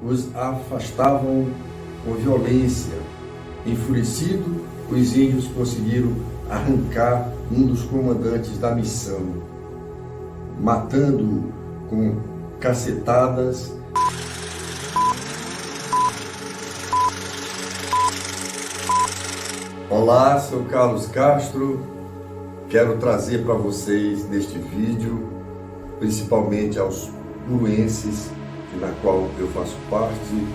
os afastavam com violência. Enfurecido, os índios conseguiram arrancar um dos comandantes da missão, matando-o com cacetadas. Olá, sou Carlos Castro. Quero trazer para vocês neste vídeo, principalmente aos puruenses, na qual eu faço parte,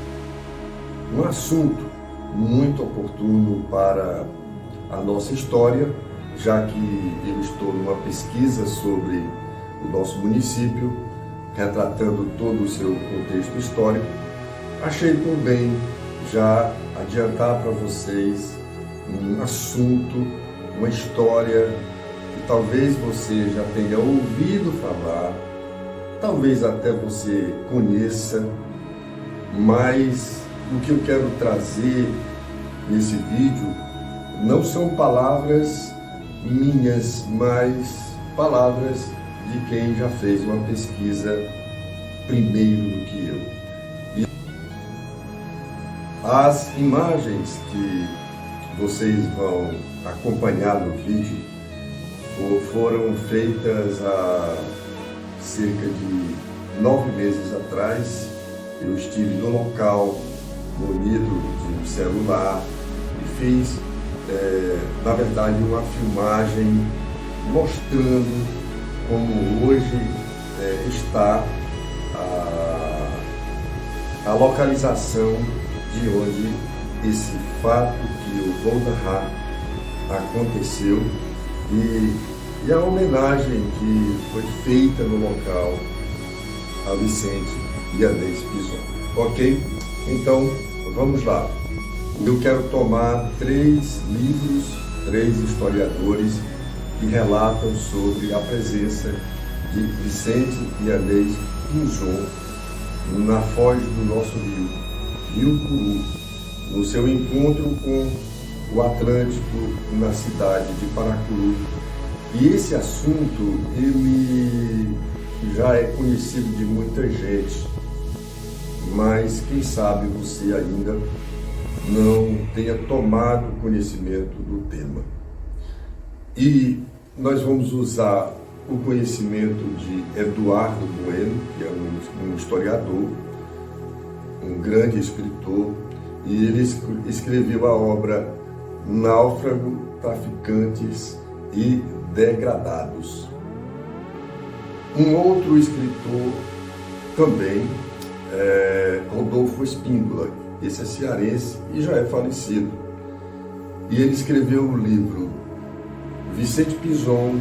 um assunto muito oportuno para a nossa história, já que eu estou numa pesquisa sobre o nosso município, retratando todo o seu contexto histórico. Achei por bem já adiantar para vocês um assunto, uma história que talvez você já tenha ouvido falar, talvez até você conheça, mas o que eu quero trazer nesse vídeo não são palavras minhas, mas palavras de quem já fez uma pesquisa primeiro do que eu. E as imagens que vocês vão acompanhar no vídeo foram feitas há cerca de 9 meses atrás. Eu estive no local, munido de um celular, e fiz, na verdade, uma filmagem mostrando como hoje está a localização de onde esse fato que eu vou narrar aconteceu e a homenagem que foi feita no local a Vicente Yanez Pison. Ok? Então, vamos lá. Eu quero tomar 3 livros, 3 historiadores que relatam sobre a presença de Vicente Yanez Pison na foz do nosso Rio Puru, no seu encontro com o Atlântico na cidade de Paracuru. E esse assunto, ele já é conhecido de muita gente, mas quem sabe você ainda não tenha tomado conhecimento do tema. E nós vamos usar o conhecimento de Eduardo Bueno, que é um historiador, um grande escritor, e ele escreveu a obra Náufrago, Traficantes e Degradados. Um outro escritor também, Rodolfo Espíndola, esse é cearense e já é falecido. E ele escreveu o livro Vicente Pison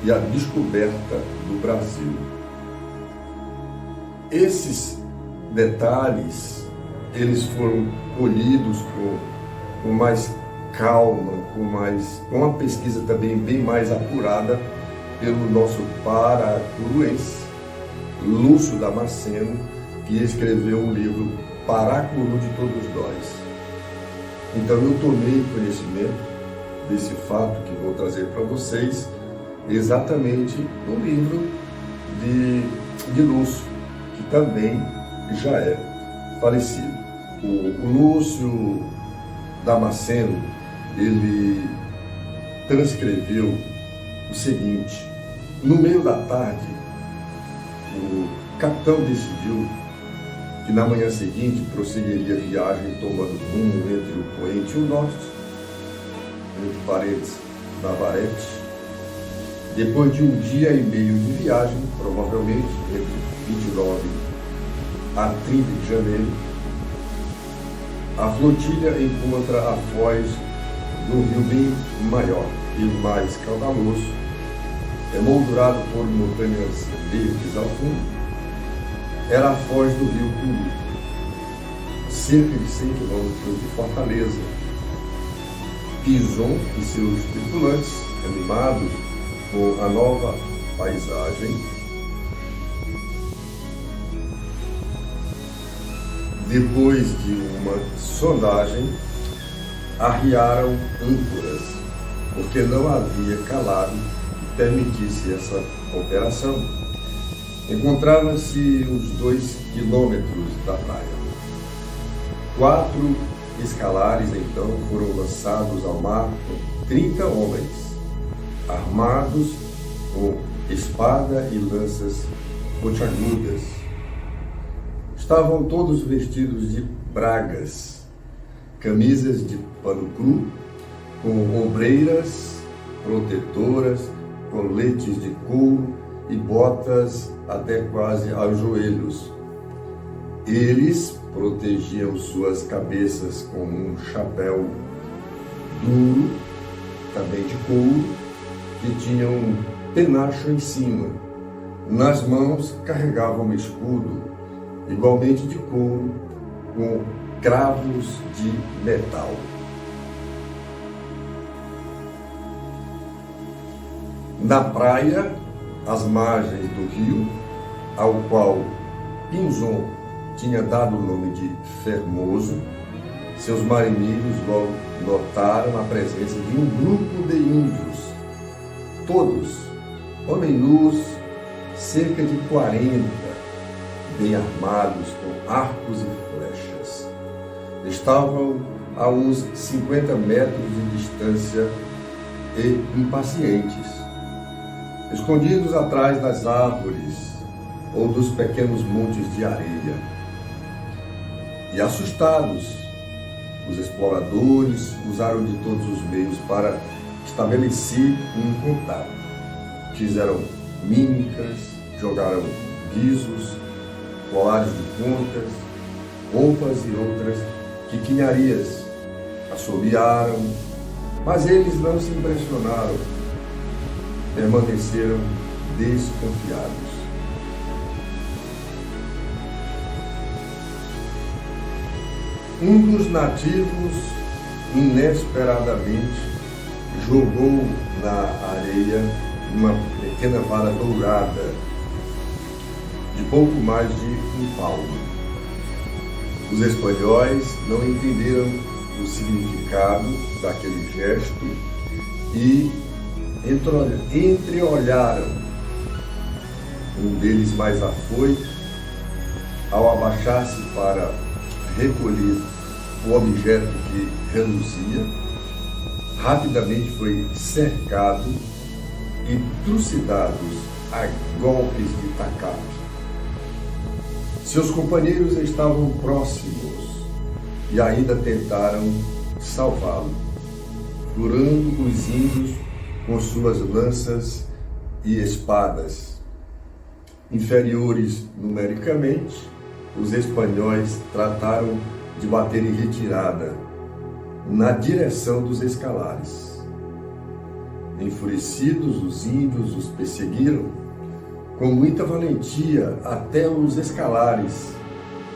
e a Descoberta do Brasil. Esses detalhes, eles foram colhidos com mais calma, com uma pesquisa também bem mais apurada pelo nosso paracuruense, Lúcio Damasceno, que escreveu um livro Paracuru de Todos Nós. Então eu tomei conhecimento desse fato que vou trazer para vocês exatamente no livro de Lúcio, que também já é falecido. O Lúcio Damasceno, ele transcreveu o seguinte: no meio da tarde, o capitão decidiu que na manhã seguinte prosseguiria a viagem tomando rumo entre o poente e o norte, entre parênteses, Navarrete. Depois de um dia e meio de viagem, provavelmente entre 29 a 30 de janeiro, a flotilha encontra a foz do rio bem maior e mais caudaloso, emoldurado por montanhas verdes ao fundo. Era a foz do rio Puru, cerca de 100 quilômetros de Fortaleza. Pison e seus tripulantes, animados com a nova paisagem, depois de uma sondagem, arriaram âncoras, porque não havia calado que permitisse essa operação. Encontravam-se uns 2 quilômetros da praia. 4 escalares, então, foram lançados ao mar com 30 homens, armados com espada e lanças pontiagudas. Estavam todos vestidos de bragas, camisas de pano cru, com ombreiras protetoras, coletes de couro e botas até quase aos joelhos. Eles protegiam suas cabeças com um chapéu duro, também de couro, que tinha um penacho em cima. Nas mãos carregavam um escudo, igualmente de couro, com cravos de metal. Na praia, às margens do rio, ao qual Pinzon tinha dado o nome de Formoso, seus marinheiros logo notaram a presença de um grupo de índios, todos homens nus, cerca de 40, bem armados com arcos e flechas. Estavam a uns 50 metros de distância e impacientes, escondidos atrás das árvores ou dos pequenos montes de areia. E assustados, os exploradores usaram de todos os meios para estabelecer um contato. Fizeram mímicas, jogaram guizos, colares de pontas, roupas e outras quiquinharias, assobiaram, mas eles não se impressionaram, permaneceram desconfiados. Um dos nativos, inesperadamente, jogou na areia uma pequena vara dourada, de pouco mais de um palmo. Os espanhóis não entenderam o significado daquele gesto e entreolharam. Um deles, mais afoito, ao abaixar-se para recolher o objeto que reluzia, rapidamente foi cercado e trucidados a golpes de tacape. Seus companheiros estavam próximos e ainda tentaram salvá-lo, furando os índios com suas lanças e espadas. Inferiores numericamente, os espanhóis trataram de bater em retirada na direção dos escalares. Enfurecidos, os índios os perseguiram com muita valentia até os escalares,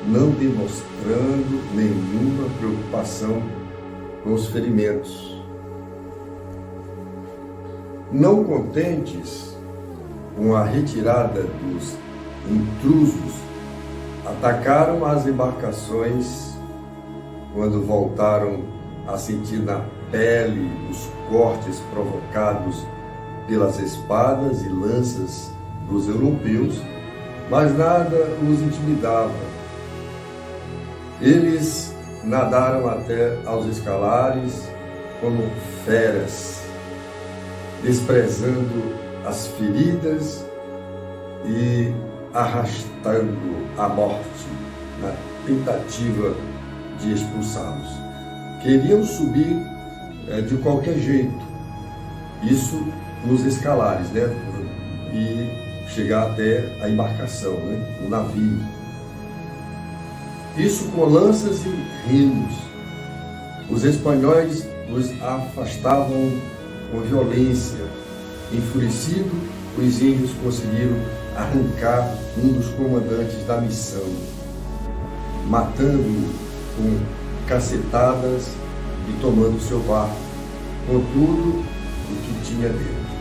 não demonstrando nenhuma preocupação com os ferimentos. Não contentes com a retirada dos intrusos, atacaram as embarcações. Quando voltaram a sentir na pele os cortes provocados pelas espadas e lanças dos europeus, mas nada os intimidava. Eles nadaram até aos escalares como feras, desprezando as feridas e arrastando a morte na tentativa de expulsá-los. Queriam subir de qualquer jeito, isso nos escalares, né? E chegar até a embarcação, né? O navio. Isso com lanças e remos. Os espanhóis os afastavam com violência. Enfurecido, os índios conseguiram arrancar um dos comandantes da missão, matando-o com cacetadas e tomando seu barco, com tudo o que tinha dentro.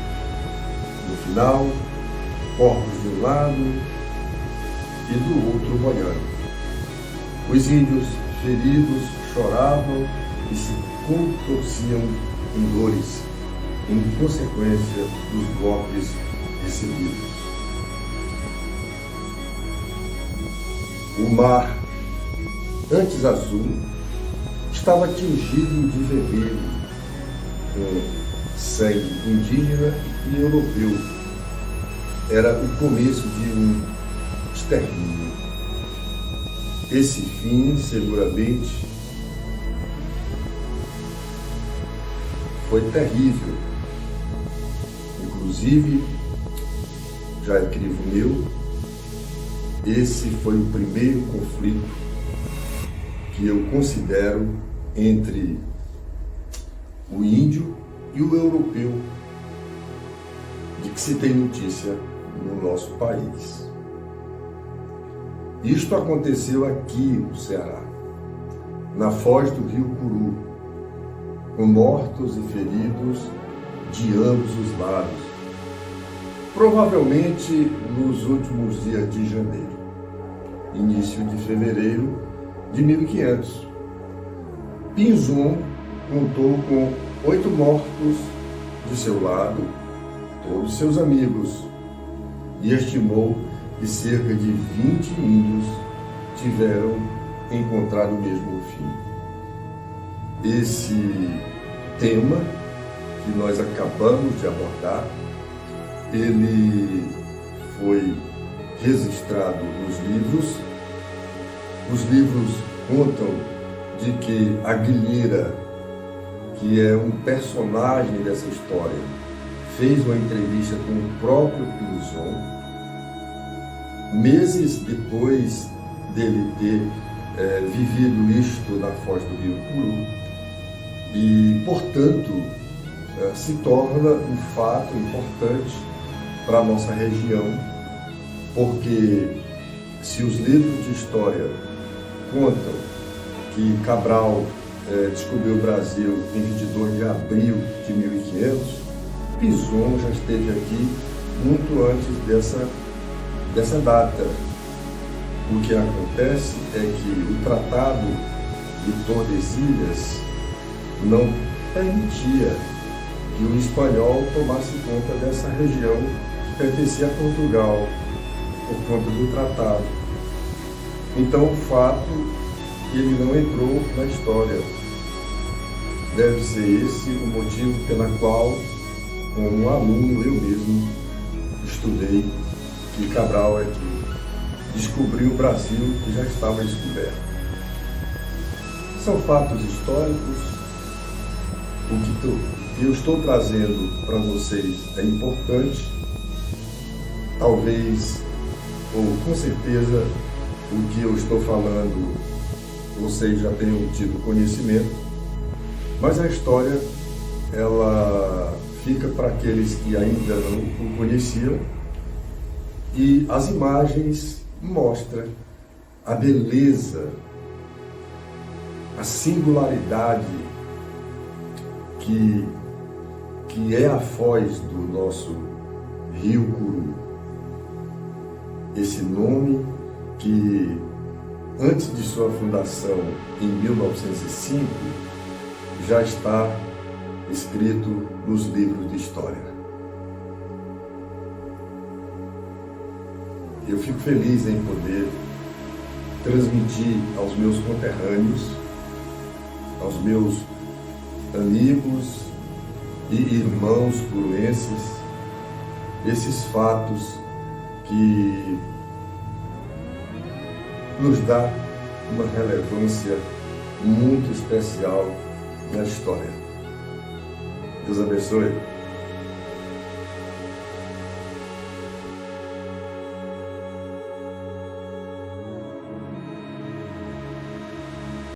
No final, corpos de um lado e do outro boiando. Os índios feridos choravam e se contorciam em dores, em consequência dos golpes recebidos. O mar antes azul, estava tingido de vermelho, com sangue indígena e europeu. Era o começo de um extermínio. Esse fim, seguramente, foi terrível. Inclusive, já é crivo meu, esse foi o primeiro conflito que eu considero entre o índio e o europeu, de que se tem notícia no nosso país. Isto aconteceu aqui no Ceará, na foz do rio Curu, com mortos e feridos de ambos os lados, provavelmente nos últimos dias de janeiro, início de fevereiro de 1500. Pinzon contou com 8 mortos de seu lado, todos seus amigos, e estimou que cerca de 20 índios tiveram encontrado o mesmo fim. Esse tema que nós acabamos de abordar, ele foi registrado nos livros. Os livros contam de que Aguilheira, que é um personagem dessa história, fez uma entrevista com o próprio Pinzon, meses depois dele ter vivido isto na foz do rio Curu, e, portanto, se torna um fato importante para a nossa região, porque se os livros de história contam que Cabral descobriu o Brasil em 22 de abril de 1500, Pinzon já esteve aqui muito antes dessa data. O que acontece é que o Tratado de Tordesilhas não permitia que o espanhol tomasse conta dessa região que pertencia a Portugal, por conta do tratado. Então, o fato que ele não entrou na história deve ser esse o motivo pela qual, como aluno, eu mesmo estudei que Cabral é que descobriu o Brasil que já estava descoberto. São fatos históricos. O que eu estou trazendo para vocês é importante. Talvez, ou com certeza, o que eu estou falando vocês já tenham tido conhecimento, mas a história ela fica para aqueles que ainda não o conheciam, e as imagens mostram a beleza, a singularidade que é a foz do nosso rio Curu. Esse nome que, antes de sua fundação, em 1905, já está escrito nos livros de história. Eu fico feliz em poder transmitir aos meus conterrâneos, aos meus amigos e irmãos curuenses, esses fatos que nos dá uma relevância muito especial na história. Deus abençoe.